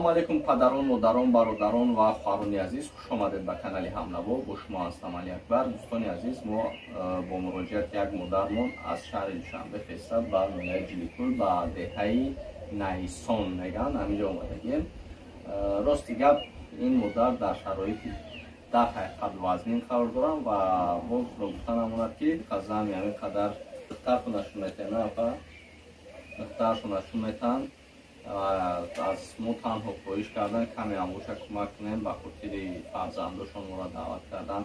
Ассалому алейкум падарон, модарон, бародарон ва хоҳарони азиз, хуш омадед ба канали Ҳамнаво. Бо шумо ҳастам Али Акбар. Дӯстони азиз, мо бо муроҷиати як модармон аз шаҳри Душанбе феста ба ноҳияи Ҷиликӯл ба деҳаи Найсон меган ҳаминҷо омадагем. Рости гап, ин модар дар шароити дар ҳақиқат вазнин қарор дорам ва боз гуфтанам монад ки қазами ҳамин қадар духтаршон нашон метаҳанд, духтаршон нашон метаҳанд. Аз мо танҳо хоҳиш кардан каме амбоша кӯмак кунем ба хотири фарзандошон моро даъват кардан.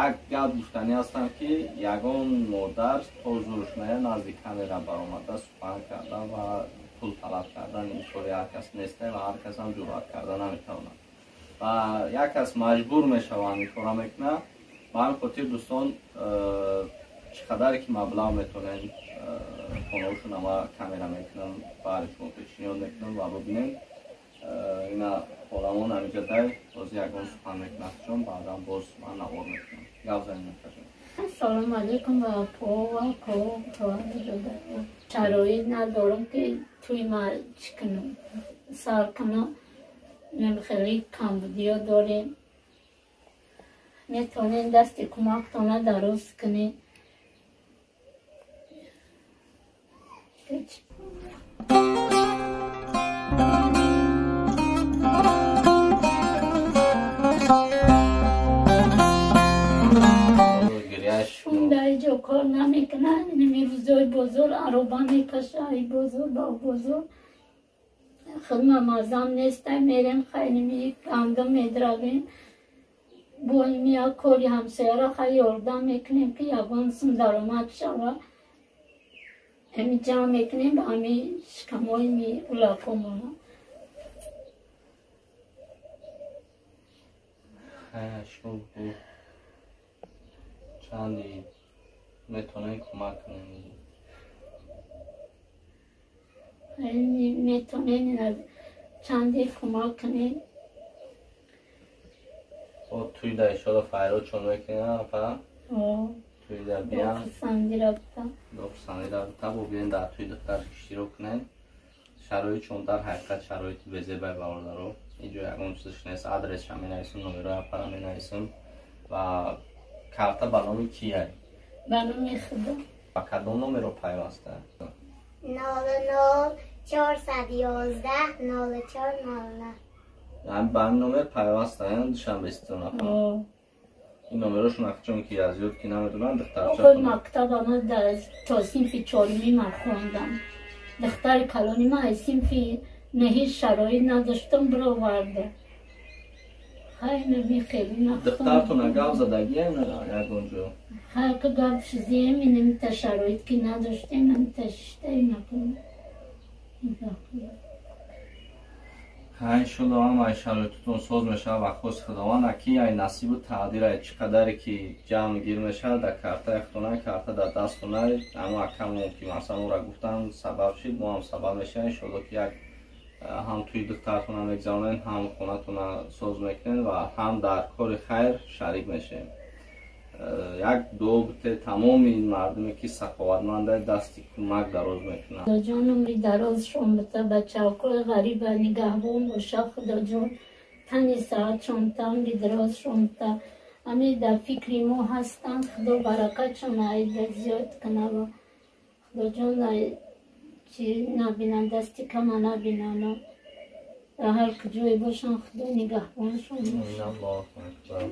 Як гап гуфтанӣ ҳастам ки ягон модар то зӯрш меяд назди камера баромада сухан кардан ва пул талаб кардан ин кори ҳар кас нест ва ҳар кас ҳам ҷуръат кардан наметавонад ва як кас маҷбур мешавад ин кора мекунад. Ба ҳамин хотир дӯстон, чӣ қадаре ки маблағ метавонем хонаҳошон ама камера мекунам, баъри шумо пешниҳод мекунам ва бубинем ина холамон ҳаминҷа дай боз ягон сухан мекунад чон баъдан боз ман навор мекунам. гап занем кажон. Ассалому алейкум ва шароит надорам ки туи ма чӣ кунам, сар кунам, хеле камбудиё дорем. метавонед дасти кӯмактона дароз кунед. дар ҷо кор намекунад, мирӯзои бозор ароба мекаша, ай бозор ба бозор хидма мазам неста, мерем хайни гандум медравем, бо ин кори ҳамсояро хай ёрдам мекунем ки ягон сум даромад шава. ҳамин ҷамъ мекунем ба ҳамин шикамои улакомона. чанди метавонем кӯмак кунем? метавонед чанде кӯмак кунед. туи да иншоалло файро чон мекунем па туи да биям дописанди рафта бо биен дар туи духтар иштирок кунем. шароит чон дар ҳақиқат шароити безебай бародаро. инҷо ягон чизш нест. адресша менависем, номерои апара менависем ва карта ба номи кия? ба номи худо. ба кадом номеро пайваста? 00 411 04 00. یعنی به این نمر پیوسته هستند دشنبهستان نفر. این نمرشون اخچون که از یاد که نمیدونن دخترچه خود مکتب آمد در تا صنف چهارمی من خوندم. دختر کلانی من صنف نهی شرایط نداشتم برآورده. خیلی خیلی نخوندم. دخترتون گپ زدگی یگونجا؟ هر که گپ چیزی نمی‌تا شرایط که نداشتیم نمی‌تا شیشتایی نکنم. انشالله همه شرایطتون ساز میشه و خوش خداوند اکی ای نصیب و تقدیر چقدر که جمع گیر میشه در کارت اختونه کارت در دستونه اما کم که مثلا اون را گفتن سبب شد ما هم سبب میشه. انشالله که یک هم توی دخترتون هم اگزامن هم خونتون ساز میکنین و هم در کار خیر شریک میشین. یک دو بته تمام این مردمی که سخاوتمنده دستی کمک دراز میکنن. خدا جان عمری دراز شون بته بچه های غریب نگهبان باشه. خدا جان تنی ساعت شون تنی دراز شون بته همه در فکری ما هستن. خدا برکت شون عید زیاد کنه و خدا جان چی نبینن دستی کم نبینن در هر کجای باشن خدا نگهبان شون باشه.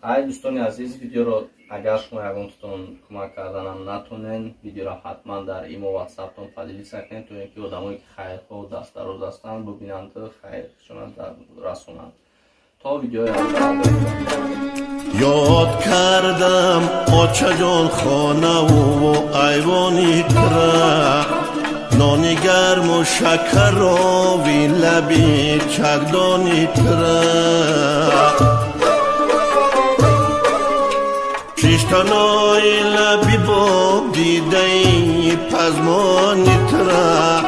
ای دوستان عزیز، ویدیو رو اگر شما یگانتون کمک کردنم نتونین ویدیو رو حتما در ایمو واتساپتون فدیلیت کنید تا اینکه آدمایی که خیرخواه و دست دراز هستند ببینند و خیرشون رسونند. تا ویدیو یاد کردم آچه جان خانه و ایوانی تره نانی گرم و شکر راوی لبی چکدانی تره شیشتانای لبی با دیده پزمانی تره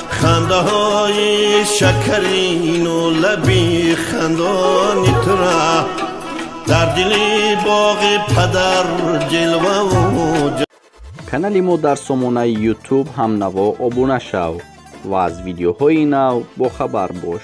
خنده های شکرین و لبی خندانی تره در دلی باغ پدر جلوه و کانالی ما در سامانه یوتیوب همنوا ابونه شو و از ویدیوهای نو با خبر باش.